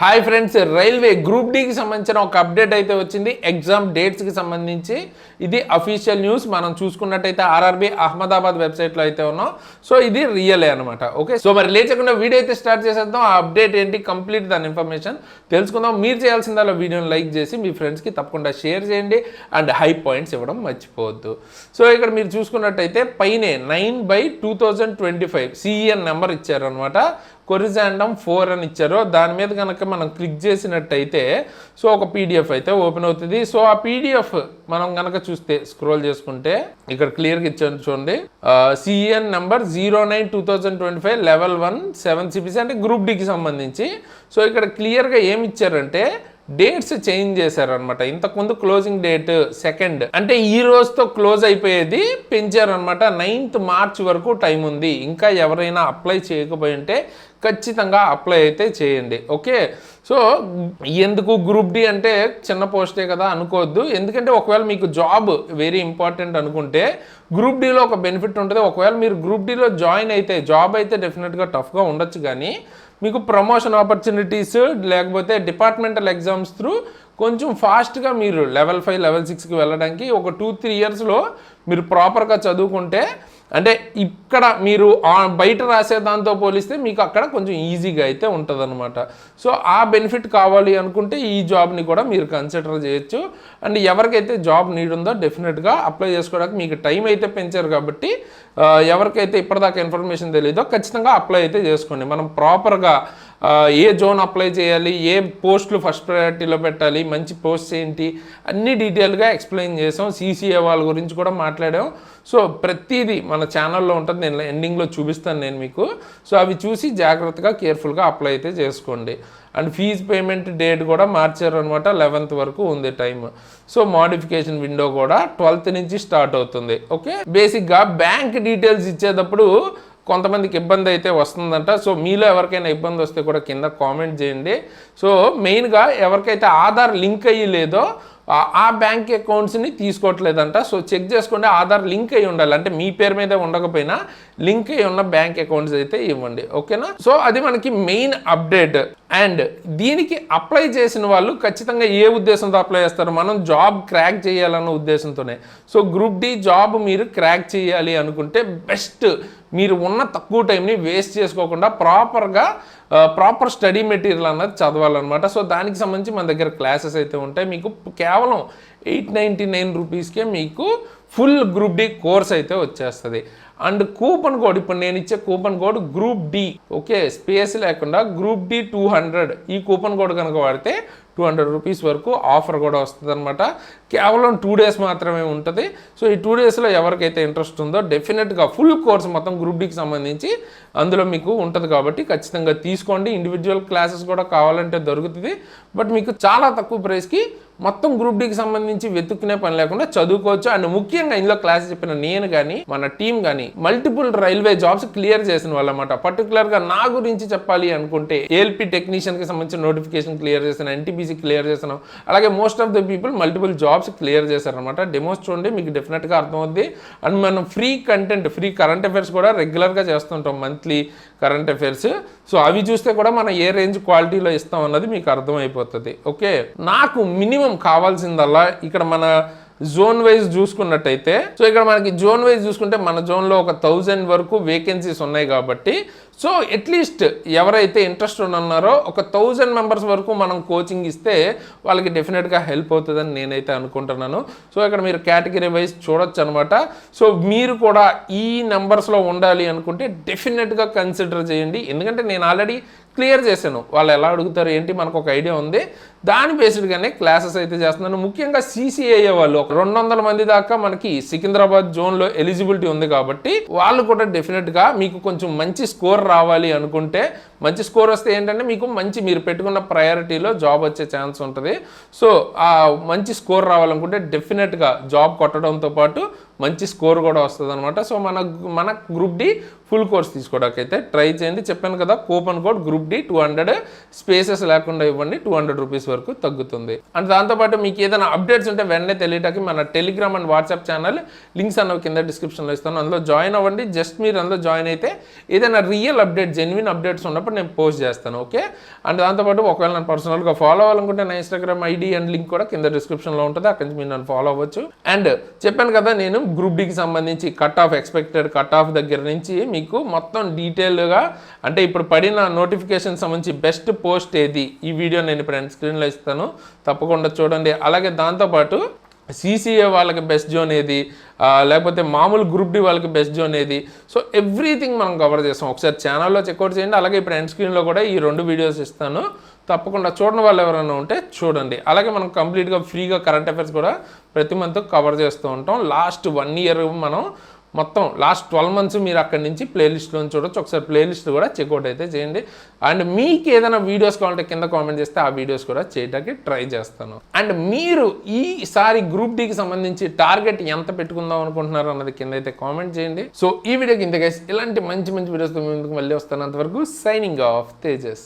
Hi friends, railway group డీకి సంబంధించిన ఒక update అయితే వచ్చింది. ఎగ్జామ్ డేట్స్కి సంబంధించి ఇది అఫీషియల్ న్యూస్. మనం చూసుకున్నట్టయితే ఆర్ఆర్బీ అహ్మదాబాద్ వెబ్సైట్లో అయితే ఉన్నాం. సో ఇది రియలే అనమాట. ఓకే, సో మరి లేచకుండా వీడియో అయితే స్టార్ట్ చేసేద్దాం. ఆ అప్డేట్ ఏంటి, కంప్లీట్ దాని ఇన్ఫర్మేషన్ తెలుసుకుందాం. మీరు చేయాల్సిందల్లా వీడియోని లైక్ చేసి మీ ఫ్రెండ్స్కి తప్పకుండా షేర్ చేయండి అండ్ హై పాయింట్స్ ఇవ్వడం మర్చిపోవద్దు. సో ఇక్కడ మీరు చూసుకున్నట్టయితే పైనే 9/2025 సిఈఎన్ నెంబర్ ఇచ్చారనమాట. కొరిజాండమ్ 4 అని ఇచ్చారు. దాని మీద కనుక మనం క్లిక్ చేసినట్టయితే సో ఒక పీడిఎఫ్ అయితే ఓపెన్ అవుతుంది. సో ఆ పీడిఎఫ్ మనం కనుక చూస్తే స్క్రోల్ చేసుకుంటే ఇక్కడ క్లియర్గా ఇచ్చాను చూడండి. సిఈఎన్ నెంబర్ 09/2025 లెవెల్ 1 7 సిపిసి అంటే గ్రూప్ డికి సంబంధించి. సో ఇక్కడ క్లియర్గా ఏమి ఇచ్చారంటే డేట్స్ చేంజ్ చేశారనమాట. ఇంతకుముందు క్లోజింగ్ డేట్ 2 అంటే ఈ రోజుతో క్లోజ్ అయిపోయేది పెంచారనమాట. 9th మార్చ్ వరకు టైం ఉంది. ఇంకా ఎవరైనా అప్లై చేయకపోయి ఉంటే ఖచ్చితంగా అప్లై అయితే చేయండి. ఓకే, సో ఎందుకు గ్రూప్ డి అంటే చిన్న పోస్టే కదా అనుకోవద్దు. ఎందుకంటే ఒకవేళ మీకు జాబ్ వెరీ ఇంపార్టెంట్ అనుకుంటే గ్రూప్ డిలో ఒక బెనిఫిట్ ఉంటుంది. ఒకవేళ మీరు గ్రూప్ డిలో జాయిన్ అయితే జాబ్ అయితే డెఫినెట్గా టఫ్గా ఉండొచ్చు, కానీ మీకు ప్రమోషన్ ఆపర్చునిటీస్ లేకపోతే డిపార్ట్మెంటల్ ఎగ్జామ్స్ త్రూ కొంచెం ఫాస్ట్గా మీరు లెవెల్ 5 లెవెల్ 6కి వెళ్ళడానికి ఒక 2-3 ఇయర్స్లో మీరు ప్రాపర్గా చదువుకుంటే, అంటే ఇక్కడ మీరు బయట రాసే దాంతో పోలిస్తే మీకు అక్కడ కొంచెం ఈజీగా అయితే ఉంటుంది అనమాట. సో ఆ బెనిఫిట్ కావాలి అనుకుంటే ఈ జాబ్ని కూడా మీరు కన్సిడర్ చేయొచ్చు. అండ్ ఎవరికైతే జాబ్ నీడ్ ఉందో డెఫినెట్గా అప్లై చేసుకోవడానికి మీకు టైం అయితే పెంచారు కాబట్టి ఎవరికైతే ఇప్పటిదాకా ఇన్ఫర్మేషన్ తెలియదో ఖచ్చితంగా అప్లై అయితే చేసుకోండి. మనం ప్రాపర్గా ఏ జోన్ అప్లై చేయాలి, ఏ పోస్టులు ఫస్ట్ ప్రయారిటీలో పెట్టాలి, మంచి పోస్ట్ ఏంటి అన్ని డీటెయిల్గా ఎక్స్ప్లెయిన్ చేసాం. సిసిఏ వాళ్ళ గురించి కూడా మాట్లాడాం. సో ప్రతిదీ మన ఛానల్లో ఉంటుంది, నేను ఎండింగ్లో చూపిస్తాను నేను మీకు. సో అవి చూసి జాగ్రత్తగా కేర్ఫుల్గా అప్లై అయితే చేసుకోండి. అండ్ ఫీజు పేమెంట్ డేట్ కూడా మార్చారు అనమాట. 11th వరకు ఉంది టైం. సో మోడిఫికేషన్ విండో కూడా 12th నుంచి స్టార్ట్ అవుతుంది. ఓకే, బేసిక్గా బ్యాంక్ డీటెయిల్స్ ఇచ్చేటప్పుడు కొంతమందికి ఇబ్బంది అయితే వస్తుందంట. సో మీలో ఎవరికైనా ఇబ్బంది వస్తే కూడా కింద కామెంట్ చేయండి. సో మెయిన్గా ఎవరికైతే ఆధార్ లింక్ అయ్యి లేదో ఆ బ్యాంక్ అకౌంట్స్ని తీసుకోవట్లేదంట. సో చెక్ చేసుకోండి, ఆధార్ లింక్ అయ్యి ఉండాలి. అంటే మీ పేరు మీద ఉండకపోయినా లింక్ అయ్యి ఉన్న బ్యాంక్ అకౌంట్స్ అయితే ఇవ్వండి. ఓకేనా, సో అది మనకి మెయిన్ అప్డేట్. అండ్ దీనికి అప్లై చేసిన వాళ్ళు ఖచ్చితంగా ఏ ఉద్దేశంతో అప్లై చేస్తారు, మనం జాబ్ క్రాక్ చేయాలన్న ఉద్దేశంతోనే. సో గ్రూప్ డి జాబ్ మీరు క్రాక్ చేయాలి అనుకుంటే బెస్ట్ మీరు ఉన్న తక్కువ టైంని వేస్ట్ చేసుకోకుండా ప్రాపర్ స్టడీ మెటీరియల్ అన్నది చదవాలన్నమాట. సో దానికి సంబంధించి మన దగ్గర క్లాసెస్ అయితే ఉంటాయి. మీకు కేవలం 899 రూపీస్కే మీకు ఫుల్ గ్రూప్ డి కోర్స్ అయితే వచ్చేస్తుంది. అండ్ కూపన్ కోడ్, ఇప్పుడు నేను ఇచ్చే coupon code group D, okay, space లేకుండా గ్రూప్ డి 200. ఈ కూపన్ కోడ్ కనుక వాడితే 200 రూపీస్ వరకు ఆఫర్ కూడా వస్తుంది అనమాట. కేవలం 2 days మాత్రమే ఉంటుంది. సో ఈ 2 daysలో ఎవరికైతే ఇంట్రెస్ట్ ఉందో డెఫినెట్గా ఫుల్ కోర్స్ మొత్తం గ్రూప్ డికి సంబంధించి అందులో మీకు ఉంటుంది కాబట్టి ఖచ్చితంగా తీసుకోండి. ఇండివిజువల్ క్లాసెస్ కూడా కావాలంటే దొరుకుతుంది. బట్ మీకు చాలా తక్కువ ప్రైస్కి మొత్తం గ్రూప్ డికి సంబంధించి వెతుక్కునే పని లేకుండా చదువుకోవచ్చు. అండ్ ముఖ్యంగా ఇందులో క్లాస్ చెప్పిన నేను కానీ మన టీం కానీ మల్టిపుల్ రైల్వే జాబ్స్ క్లియర్ చేసిన వాళ్ళమాట. పర్టికులర్గా నా గురించి చెప్పాలి అనుకుంటే ఏఎల్పి టెక్నీషియన్కి సంబంధించిన నోటిఫికేషన్ క్లియర్ చేసిన, ఎన్టీపీసీ క్లియర్ చేసినాం. అలాగే most of the people multiple jobs clear చేశారనమాట. డెమోస్ చూడండి, మీకు డెఫినెట్గా అర్థమవుద్ది. అండ్ మనం free content, free current affairs కూడా రెగ్యులర్గా చేస్తుంటాం, మంత్లీ కరెంట్ అఫైర్స్. సో అవి చూస్తే కూడా మనం ఏ రేంజ్ క్వాలిటీలో ఇస్తాం అన్నది మీకు అర్థమైపోతుంది. ఓకే, నాకు మినిమం కావాల్సిందల్లా ఇక్కడ మన జోన్ వైజ్ చూసుకున్నట్టయితే, సో ఇక్కడ మనకి జోన్ వైజ్ చూసుకుంటే మన జోన్లో ఒక 1000 వరకు వేకెన్సీస్ ఉన్నాయి కాబట్టి సో అట్లీస్ట్ ఎవరైతే ఇంట్రెస్ట్ ఉన్నారో ఒక 1000 మెంబర్స్ వరకు మనం కోచింగ్ ఇస్తే వాళ్ళకి డెఫినెట్గా హెల్ప్ అవుతుందని నేనైతే అనుకుంటున్నాను. సో ఇక్కడ మీరు కేటగిరీ వైజ్ చూడొచ్చు అనమాట. సో మీరు కూడా ఈ నెంబర్స్లో ఉండాలి అనుకుంటే డెఫినెట్గా కన్సిడర్ చేయండి. ఎందుకంటే నేను ఆల్రెడీ క్లియర్ చేశాను, వాళ్ళు ఎలా అడుగుతారు ఏంటి మనకు ఒక ఐడియా ఉంది. దాని బేస్డ్గానే క్లాసెస్ అయితే చేస్తున్నాను. ముఖ్యంగా సిసిఐఏ వాళ్ళు ఒక 200 మంది దాకా మనకి సికింద్రాబాద్ జోన్లో ఎలిజిబిలిటీ ఉంది కాబట్టి వాళ్ళు కూడా డెఫినెట్గా మీకు కొంచెం మంచి స్కోర్ రావాలి అనుకుంటే, మంచి స్కోర్ వస్తే ఏంటంటే మీకు మంచి మీరు పెట్టుకున్న ప్రయారిటీలో జాబ్ వచ్చే ఛాన్స్ ఉంటుంది. సో ఆ మంచి స్కోర్ రావాలనుకుంటే డెఫినెట్గా జాబ్ కొట్టడంతో పాటు మంచి స్కోర్ కూడా వస్తుంది అనమాట. సో మన గ్రూప్ డి ఫుల్ కోర్స్ తీసుకోవడానికి అయితే ట్రై చేయండి. చెప్పాను కదా, coupon code group D 200 spaces లేకుండా ఇవ్వండి, 200 రూపీస్ వరకు తగ్గుతుంది. అండ్ దాంతోపాటు మీకు ఏదైనా అప్డేట్స్ ఉంటే వెంటనే తెలియటానికి మన Telegram and WhatsApp channel links అన్నవి కింద డిస్క్రిప్షన్లో ఇస్తాను, అందులో జాయిన్ అవ్వండి. జస్ట్ మీరు అందులో జాయిన్ అయితే ఏదైనా రియల్ అప్డేట్, జెన్యున్ అప్డేట్స్ ఉన్నప్పుడు నేను పోస్ట్ చేస్తాను. ఓకే. అండ్ దాంతోపాటు ఒకవేళ నన్ను పర్సనల్గా ఫాలో అవ్వాలనుకుంటే నా ఇన్స్టాగ్రామ్ ఐడి అండ్ లింక్ కూడా కింద డిస్క్రిప్షన్లో ఉంటుంది, అక్కడి నుంచి మీరు నన్ను ఫాలో అవ్వచ్చు. అండ్ చెప్పాను కదా, నేను గ్రూప్ డికి సంబంధించి cut off, expected cut off దగ్గర నుంచి మీకు మొత్తం డీటెయిల్గా, అంటే ఇప్పుడు పడిన నోటిఫికేషన్ సంబంధించి బెస్ట్ పోస్ట్ ఏది, ఈ వీడియో నేను ఇప్పుడు స్క్రీన్లో ఇస్తాను, తప్పకుండా చూడండి. అలాగే దాంతోపాటు CCA వాళ్ళకి బెస్ట్ జోన్ ఏది, లేకపోతే మామూలు గ్రూప్ డి వాళ్ళకి బెస్ట్ జోన్ ఏది, సో ఎవ్రీథింగ్ మనం కవర్ చేస్తాం. ఒకసారి ఛానల్లో చెక్అవుట్ చేయండి. అలాగే ఇప్పుడు ఎండ్ స్క్రీన్లో కూడా ఈ 2 వీడియోస్ ఇస్తాను, తప్పకుండా చూడని వాళ్ళు ఎవరైనా ఉంటే చూడండి. అలాగే మనం కంప్లీట్గా ఫ్రీగా కరెంట్ అఫైర్స్ కూడా ప్రతి మంత్ కవర్ చేస్తూ ఉంటాం. లాస్ట్ 1 year మనం మొత్తం లాస్ట్ 12 months మీరు అక్కడి నుంచి ప్లేలిస్ట్లో చూడొచ్చు. ఒకసారి ప్లేలిస్ట్ కూడా చెక్అవుట్ అయితే చేయండి. అండ్ మీకు ఏదైనా వీడియోస్ కావాలంటే కింద కామెంట్ చేస్తే ఆ వీడియోస్ కూడా చేయడానికి ట్రై చేస్తాను. అండ్ మీరు ఈసారి గ్రూప్ డికి సంబంధించి టార్గెట్ ఎంత పెట్టుకుందాం అనుకుంటున్నారు అన్నది కింద అయితే కామెంట్ చేయండి. సో ఈ వీడియోకి ఇంత గైస్, ఇలాంటి మంచి మంచి వీడియోస్తో ముందుకు మళ్ళీ వస్తాను. అంతవరకు సైనింగ్ ఆఫ్ తేజస్.